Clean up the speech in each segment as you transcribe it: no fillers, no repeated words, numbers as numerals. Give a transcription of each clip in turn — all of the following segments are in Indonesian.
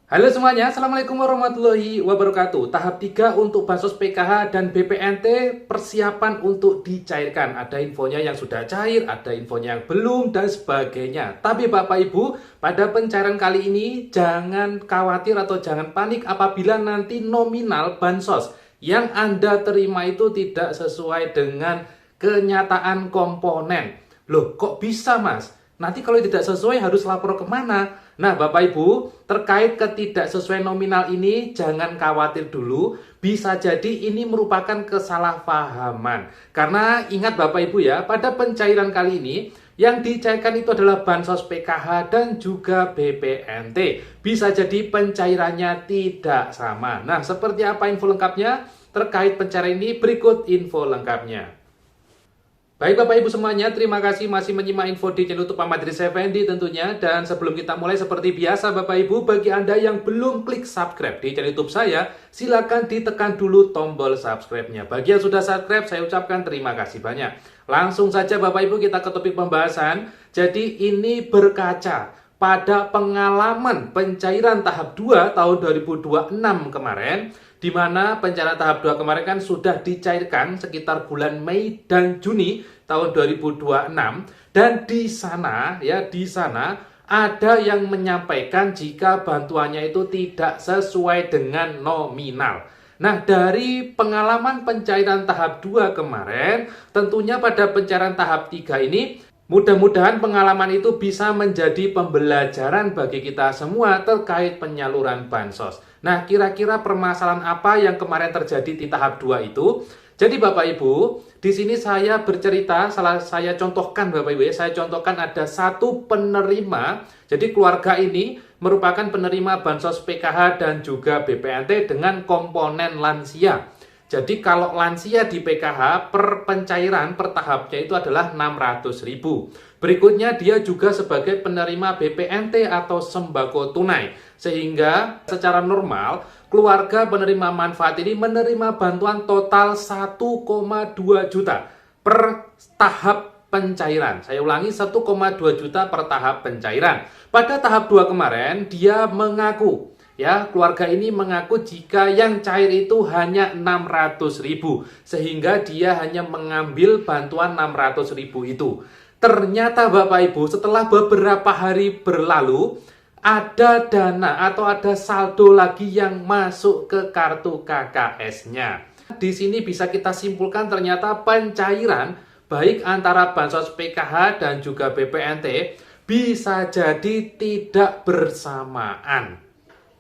Halo semuanya, Assalamualaikum warahmatullahi wabarakatuh. Tahap 3 untuk Bansos PKH dan BPNT persiapan untuk dicairkan. Ada infonya yang sudah cair, ada infonya yang belum, dan sebagainya. Tapi Bapak Ibu, pada pencairan kali ini jangan khawatir atau jangan panik apabila nanti nominal Bansos yang Anda terima itu tidak sesuai dengan kenyataan komponen. Loh, kok bisa Mas? Nanti kalau tidak sesuai harus lapor kemana? Nah, Bapak Ibu, terkait ketidaksesuaian nominal ini jangan khawatir dulu. Bisa jadi ini merupakan kesalahpahaman. Karena ingat Bapak Ibu ya, pada pencairan kali ini yang dicairkan itu adalah Bansos PKH dan juga BPNT. Bisa jadi pencairannya tidak sama. Nah, seperti apa info lengkapnya? Terkait pencairan ini berikut info lengkapnya. Baik Bapak Ibu semuanya, terima kasih masih menyimak info di channel YouTube Ahmad Idris Effendi tentunya. Dan sebelum kita mulai seperti biasa Bapak Ibu, bagi Anda yang belum klik subscribe di channel YouTube saya, silakan ditekan dulu tombol subscribe-nya. Bagi yang sudah subscribe, saya ucapkan terima kasih banyak. Langsung saja Bapak Ibu kita ke topik pembahasan. Jadi ini berkaca pada pengalaman pencairan tahap 2 tahun 2026 kemarin, di mana pencairan tahap 2 kemarin kan sudah dicairkan sekitar bulan Mei dan Juni tahun 2026, dan di sana ada yang menyampaikan jika bantuannya itu tidak sesuai dengan nominal. Nah, dari pengalaman pencairan tahap 2 kemarin, tentunya pada pencairan tahap 3 ini mudah-mudahan pengalaman itu bisa menjadi pembelajaran bagi kita semua terkait penyaluran bansos. Nah, kira-kira permasalahan apa yang kemarin terjadi di tahap 2 itu? Jadi Bapak Ibu, di sini saya bercerita, saya contohkan Bapak Ibu ya, saya contohkan ada satu penerima. Jadi keluarga ini merupakan penerima bansos PKH dan juga BPNT dengan komponen lansia. Jadi kalau lansia di PKH per pencairan per tahapnya itu adalah 600.000. Berikutnya dia juga sebagai penerima BPNT atau sembako tunai. Sehingga secara normal keluarga penerima manfaat ini menerima bantuan total 1,2 juta per tahap pencairan. Saya ulangi, 1,2 juta per tahap pencairan. Pada tahap 2 kemarin dia mengaku, ya, keluarga ini mengaku jika yang cair itu hanya 600.000, sehingga dia hanya mengambil bantuan 600.000 itu. Ternyata Bapak Ibu, setelah beberapa hari berlalu, ada dana atau ada saldo lagi yang masuk ke kartu KKS-nya. Di sini bisa kita simpulkan ternyata pencairan baik antara Bansos PKH dan juga BPNT bisa jadi tidak bersamaan.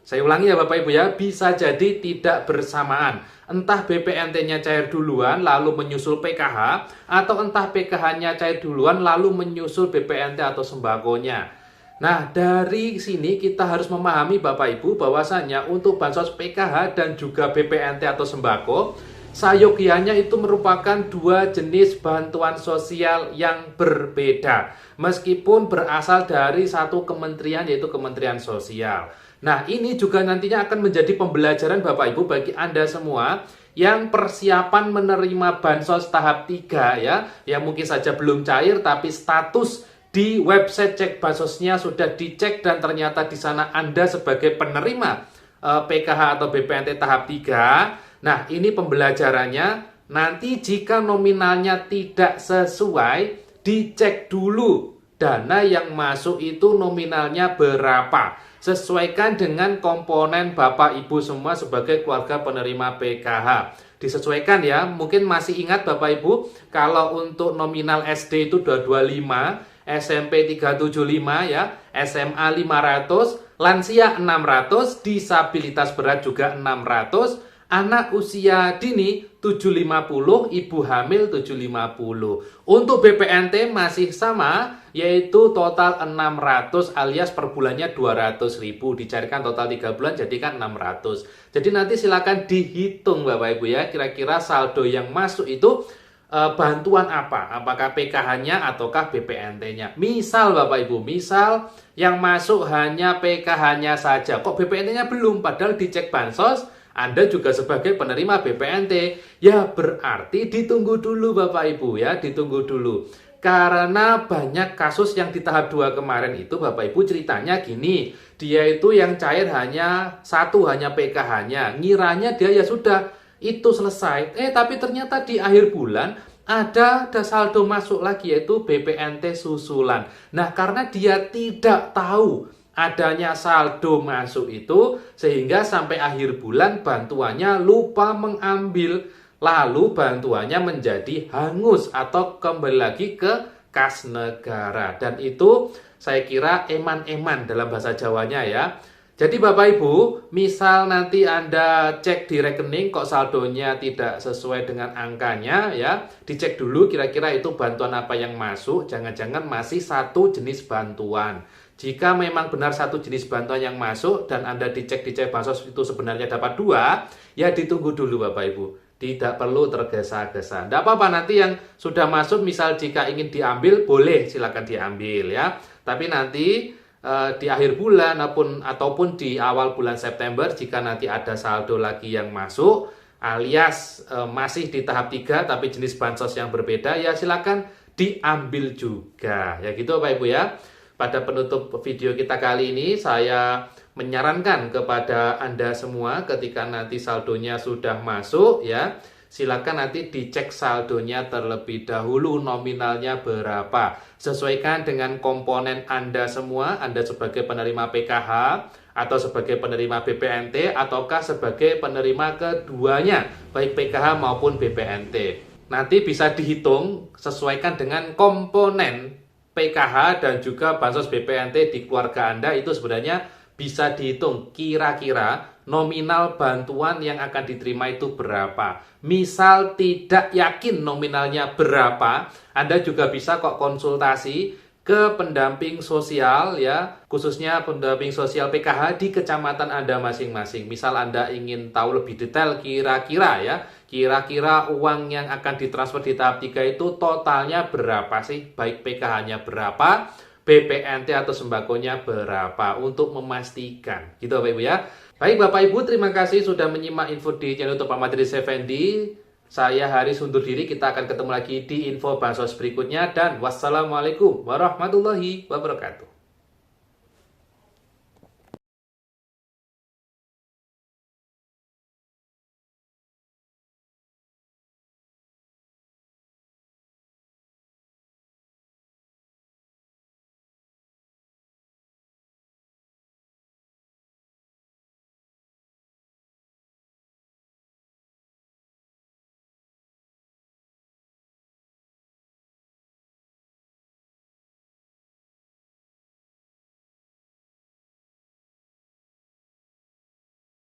Saya ulangi ya Bapak Ibu ya, bisa jadi tidak bersamaan. Entah BPNT-nya cair duluan lalu menyusul PKH, atau entah PKH-nya cair duluan lalu menyusul BPNT atau sembakonya. Nah, dari sini kita harus memahami Bapak Ibu bahwasannya untuk Bansos PKH dan juga BPNT atau sembako, sayogianya itu merupakan dua jenis bantuan sosial yang berbeda, meskipun berasal dari satu kementerian yaitu Kementerian Sosial. Nah, ini juga nantinya akan menjadi pembelajaran Bapak Ibu bagi Anda semua yang persiapan menerima Bansos tahap 3 ya, yang mungkin saja belum cair tapi status di website cek bansosnya sudah dicek dan ternyata di sana Anda sebagai penerima PKH atau BPNT tahap 3. Nah, ini pembelajarannya. Nanti jika nominalnya tidak sesuai, dicek dulu dana yang masuk itu nominalnya berapa. Sesuaikan dengan komponen Bapak Ibu semua sebagai keluarga penerima PKH. Disesuaikan ya, mungkin masih ingat Bapak Ibu, kalau untuk nominal SD itu 225, SMP 375 ya, SMA 500, lansia 600, disabilitas berat juga 600, anak usia dini 750, ibu hamil 750. Untuk BPNT masih sama, yaitu total 600 alias per bulannya 200.000, dicarikan total 3 bulan jadikan 600. Jadi nanti silakan dihitung Bapak Ibu ya, kira-kira saldo yang masuk itu bantuan apa? Apakah PKH-nya ataukah BPNT-nya? Misal Bapak Ibu, misal yang masuk hanya PKH-nya saja, kok BPNT-nya belum? Padahal dicek bansos Anda juga sebagai penerima BPNT. Ya berarti ditunggu dulu Bapak Ibu ya, ditunggu dulu. Karena banyak kasus yang di tahap 2 kemarin itu Bapak Ibu ceritanya gini, dia itu yang cair hanya satu, hanya PKH-nya. Ngiranya dia ya sudah, itu selesai. Tapi ternyata di akhir bulan ada saldo masuk lagi yaitu BPNT susulan. Nah, karena dia tidak tahu adanya saldo masuk itu, sehingga sampai akhir bulan bantuannya lupa mengambil. Lalu bantuannya menjadi hangus atau kembali lagi ke kas negara. Dan itu saya kira eman-eman dalam bahasa Jawanya ya. Jadi Bapak Ibu, misal nanti Anda cek di rekening kok saldonya tidak sesuai dengan angkanya ya, dicek dulu kira-kira itu bantuan apa yang masuk, jangan-jangan masih satu jenis bantuan. Jika memang benar satu jenis bantuan yang masuk dan Anda dicek di Bansos itu sebenarnya dapat 2, ya ditunggu dulu Bapak Ibu. Tidak perlu tergesa-gesa. Tidak apa-apa, nanti yang sudah masuk misal jika ingin diambil boleh silakan diambil ya. Tapi nanti di akhir bulan ataupun di awal bulan September jika nanti ada saldo lagi yang masuk alias masih di tahap 3 tapi jenis bansos yang berbeda, ya silakan diambil juga. Ya gitu Bapak Ibu ya. Pada penutup video kita kali ini saya menyarankan kepada Anda semua ketika nanti saldonya sudah masuk ya, silakan nanti dicek saldonya terlebih dahulu nominalnya berapa. Sesuaikan dengan komponen Anda semua, Anda sebagai penerima PKH atau sebagai penerima BPNT ataukah sebagai penerima keduanya, baik PKH maupun BPNT. Nanti bisa dihitung sesuaikan dengan komponen PKH dan juga bansos BPNT di keluarga Anda, itu sebenarnya bisa dihitung kira-kira nominal bantuan yang akan diterima itu berapa. Misal tidak yakin nominalnya berapa, Anda juga bisa kok konsultasi ke pendamping sosial ya, khususnya pendamping sosial PKH di kecamatan Anda masing-masing. Misal Anda ingin tahu lebih detail kira-kira uang yang akan ditransfer di tahap 3 itu totalnya berapa sih? Baik PKH-nya berapa, BPNT atau sembakonya berapa, untuk memastikan. Gitu Bapak Ibu ya. Baik Bapak Ibu, terima kasih sudah menyimak info di channel YouTube Pak Madris Effendi. Saya Haris undur diri, kita akan ketemu lagi di info bansos berikutnya dan wassalamualaikum warahmatullahi wabarakatuh.